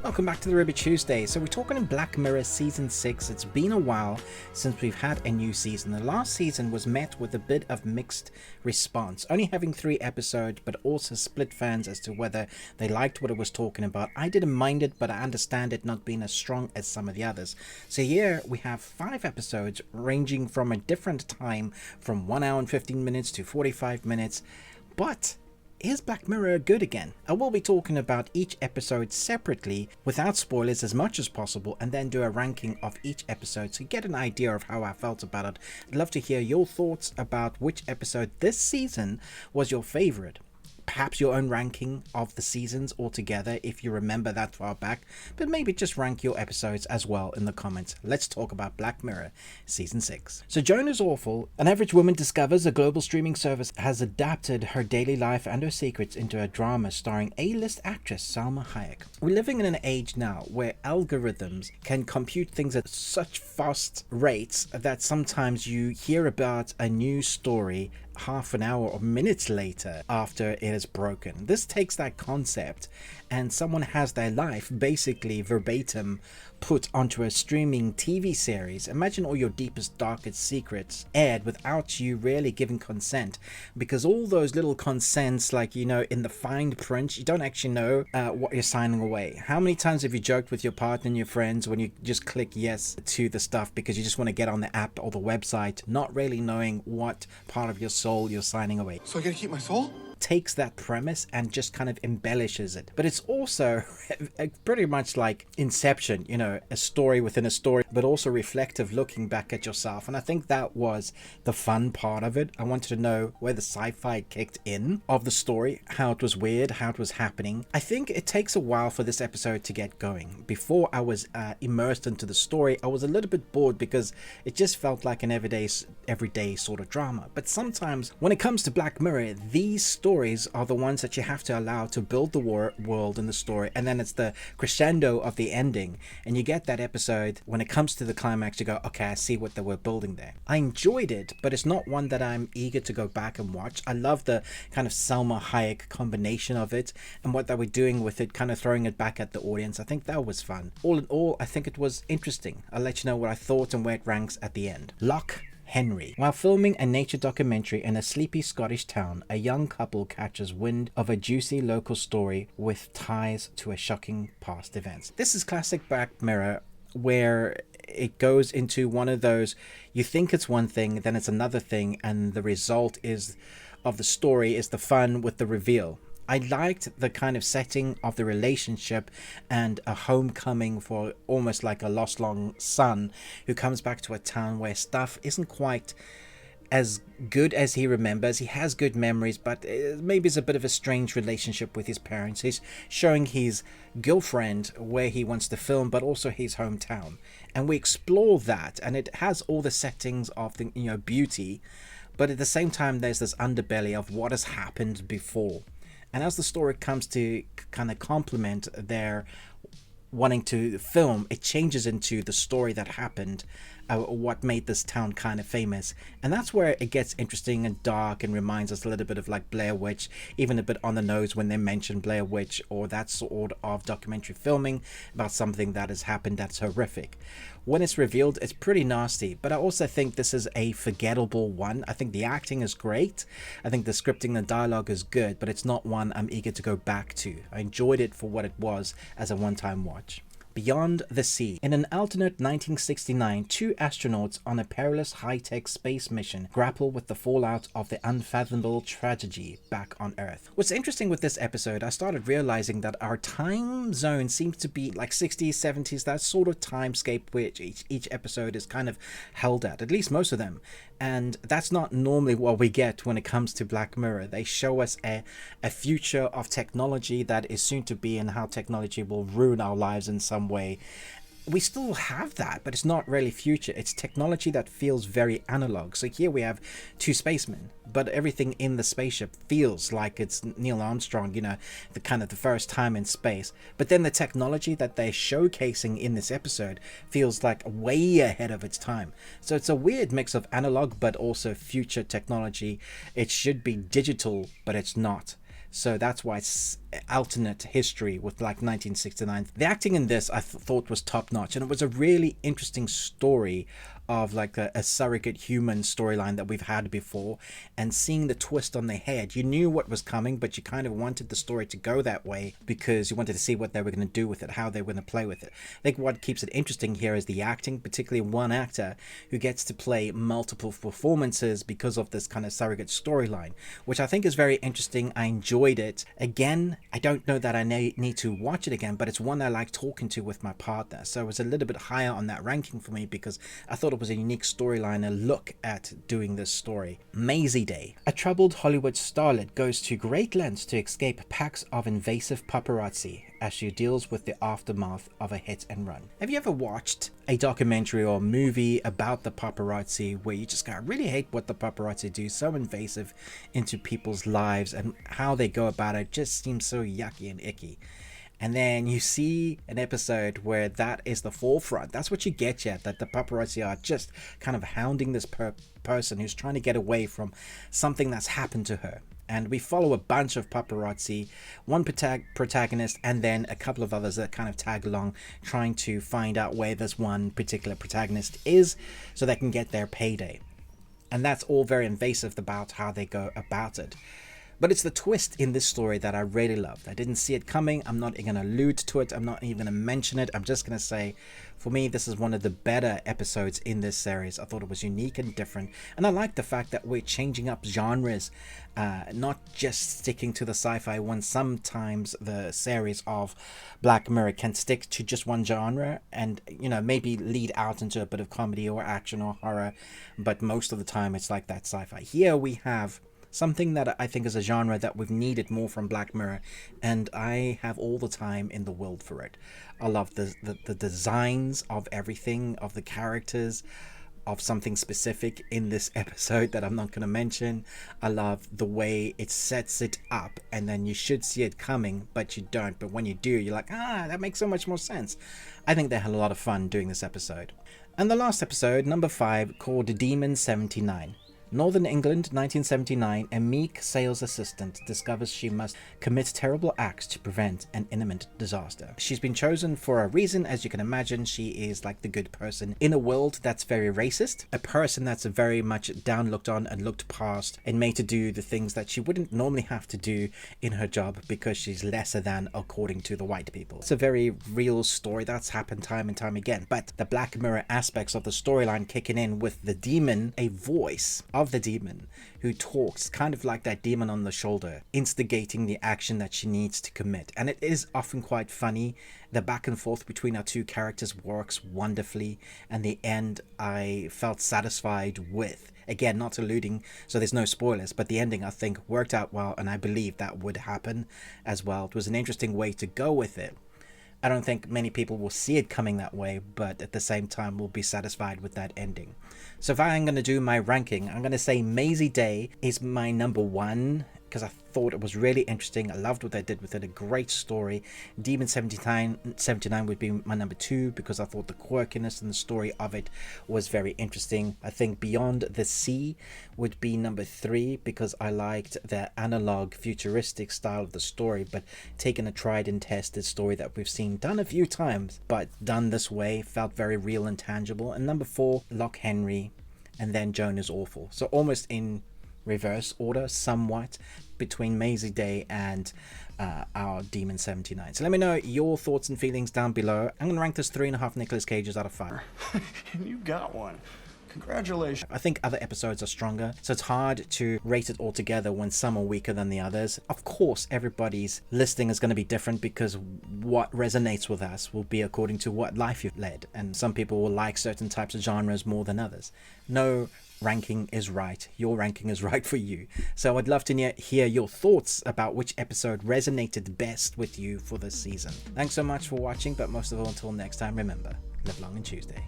Welcome back to the Ruby Tuesday. So we're talking in Black Mirror Season 6. It's been a while since we've had a new season. The last season was met with a bit of mixed response, only having 3 episodes, but also split fans as to whether they liked what it was talking about. I didn't mind it, but I understand it not being as strong as some of the others. So here we have 5 episodes ranging from a different time, from 1 hour and 15 minutes to 45 minutes. But is Black Mirror good again? I will be talking about each episode separately without spoilers as much as possible, and then do a ranking of each episode to get an idea of how I felt about it. I'd love to hear your thoughts about which episode this season was your favorite. Perhaps your own ranking of the seasons altogether if you remember that far back, but maybe just rank your episodes as well in the comments. Let's talk about Black Mirror Season 6. So Joan is awful. An average woman discovers a global streaming service has adapted her daily life and her secrets into a drama starring A-list actress Salma Hayek. We're living in an age now where algorithms can compute things at such fast rates that sometimes you hear about a news story half an hour or minutes later after it is broken. This takes that concept and someone has their life basically verbatim put onto a streaming TV series. Imagine all your deepest, darkest secrets aired without you really giving consent, because all those little consents, like, you know, in the fine print, you don't actually know what you're signing away. How many times have you joked with your partner and your friends when you just click yes to the stuff because you just want to get on the app or the website, not really knowing what part of your soul you're signing away? So I gotta keep my soul? Takes that premise and just kind of embellishes it. But it's also pretty much like Inception, you know, a story within a story, but also reflective, looking back at yourself. And I think that was the fun part of it. I wanted to know where the sci-fi kicked in of the story, how it was weird, how it was happening. I think it takes a while for this episode to get going. Before I was immersed into the story, I was a little bit bored because it just felt like an everyday sort of drama. But sometimes when it comes to Black Mirror, these stories are the ones that you have to allow to build the world and the story, and then it's the crescendo of the ending, and you get that episode when it comes to the climax. You go, okay, I see what they were building there. I enjoyed it, but it's not one that I'm eager to go back and watch. I love the kind of Salma Hayek combination of it and what they were doing with it, kind of throwing it back at the audience. I think that was fun. All in all, I think it was interesting. I'll let you know what I thought and where it ranks at the end. Loch Henry. While filming a nature documentary in a sleepy Scottish town, a young couple catches wind of a juicy local story with ties to a shocking past events. This is classic Black Mirror, where it goes into one of those, you think it's one thing, then it's another thing, and the result is of the story is the fun with the reveal. I liked the kind of setting of the relationship and a homecoming for almost like a lost long son who comes back to a town where stuff isn't quite as good as he remembers. He has good memories, but maybe it's a bit of a strange relationship with his parents. He's showing his girlfriend where he wants to film, but also his hometown. And we explore that, and it has all the settings of the, you know, beauty, but at the same time there's this underbelly of what has happened before. And as the story comes to kind of complement their wanting to film, it changes into the story that happened, what made this town kind of famous. And that's where it gets interesting and dark and reminds us a little bit of like Blair Witch, even a bit on the nose when they mention Blair Witch or that sort of documentary filming about something that has happened that's horrific. When it's revealed, it's pretty nasty, but I also think this is a forgettable one. I think the acting is great. I think the scripting and dialogue is good, but it's not one I'm eager to go back to. I enjoyed it for what it was as a one-time watch. Beyond the Sea. In an alternate 1969, 2 astronauts on a perilous high-tech space mission grapple with the fallout of the unfathomable tragedy back on Earth. What's interesting with this episode, I started realizing that our time zone seems to be like 60s, 70s, that sort of timescape which each episode is kind of held at least most of them. And that's not normally what we get when it comes to Black Mirror. They show us a future of technology that is soon to be, and how technology will ruin our lives in some way. We still have that, but it's not really future. It's technology that feels very analog. So here we have 2 spacemen, but everything in the spaceship feels like it's Neil Armstrong, you know, the kind of the first time in space. But then the technology that they're showcasing in this episode feels like way ahead of its time. So it's a weird mix of analog but also future technology. It should be digital, but it's not. So that's why it's alternate history with like 1969. The acting in this I thought was top notch, and it was a really interesting story of like a surrogate human storyline that we've had before, and seeing the twist on the head. You knew what was coming, but you kind of wanted the story to go that way because you wanted to see what they were going to do with it, how they were going to play with it. I think what keeps it interesting here is the acting, particularly one actor who gets to play multiple performances because of this kind of surrogate storyline, which I think is very interesting. I enjoyed it. Again, I don't know that I need to watch it again, but it's one I like talking to with my partner, so it was a little bit higher on that ranking for me because I thought it was a unique storyline, a look at doing this story. Maisie Day. A troubled Hollywood starlet goes to great lengths to escape packs of invasive paparazzi as she deals with the aftermath of a hit and run. Have you ever watched a documentary or movie about the paparazzi where you just really hate what the paparazzi do, so invasive into people's lives, and how they go about it just seems so yucky and icky? And then you see an episode where that is the forefront. That's what you get yet, that the paparazzi are just kind of hounding this person who's trying to get away from something that's happened to her. And we follow a bunch of paparazzi, one protagonist, and then a couple of others that kind of tag along, trying to find out where this one particular protagonist is so they can get their payday. And that's all very invasive about how they go about it. But it's the twist in this story that I really loved. I didn't see it coming. I'm not going to allude to it. I'm not even going to mention it. I'm just going to say, for me, this is one of the better episodes in this series. I thought it was unique and different. And I like the fact that we're changing up genres, not just sticking to the sci-fi one. Sometimes the series of Black Mirror can stick to just one genre and, you know, maybe lead out into a bit of comedy or action or horror. But most of the time it's like that sci-fi. Here we have something that I think is a genre that we've needed more from Black Mirror, and I have all the time in the world for it. I love the designs of everything, of the characters, of something specific in this episode that I'm not going to mention. I love the way it sets it up, and then you should see it coming, but you don't. But when you do, you're like, that makes so much more sense. I think they had a lot of fun doing this episode. And the last episode, number 5, called Demon 79. Northern England, 1979, a meek sales assistant discovers she must commit terrible acts to prevent an imminent disaster. She's been chosen for a reason. As you can imagine, she is like the good person in a world that's very racist, a person that's very much down looked on and looked past, and made to do the things that she wouldn't normally have to do in her job because she's lesser than according to the white people. It's a very real story that's happened time and time again, but the Black Mirror aspects of the storyline kicking in with the demon, a voice of the demon who talks kind of like that demon on the shoulder, instigating the action that she needs to commit. And it is often quite funny. The back and forth between our two characters works wonderfully, and the end I felt satisfied with. Again, not alluding, so there's no spoilers, but the ending I think worked out well, and I believe that would happen as well. It was an interesting way to go with it. I don't think many people will see it coming that way, but at the same time will be satisfied with that ending. So if I'm going to do my ranking, I'm going to say Maisie Day is my number 1 because I thought it was really interesting. I loved what they did with it, a great story. Demon 79 would be my number 2 because I thought the quirkiness and the story of it was very interesting. I think Beyond the Sea would be number 3 because I liked the analog futuristic style of the story, but taking a tried and tested story that we've seen done a few times, but done this way, felt very real and tangible. And number 4, Loch Henry, and then Joan is Awful. So almost in reverse order somewhat between Maisie Day and our Demon 79. So let me know your thoughts and feelings down below. I'm going to rank this 3.5 Nicolas Cages out of 5. You got one. Congratulations. I think other episodes are stronger, so it's hard to rate it all together when some are weaker than the others. Of course, everybody's listing is going to be different because what resonates with us will be according to what life you've led, and some people will like certain types of genres more than others. No ranking is right. Your ranking is right for you. So I'd love to hear your thoughts about which episode resonated best with you for this season. Thanks so much for watching, but most of all, until next time, remember, live long and Tuesday.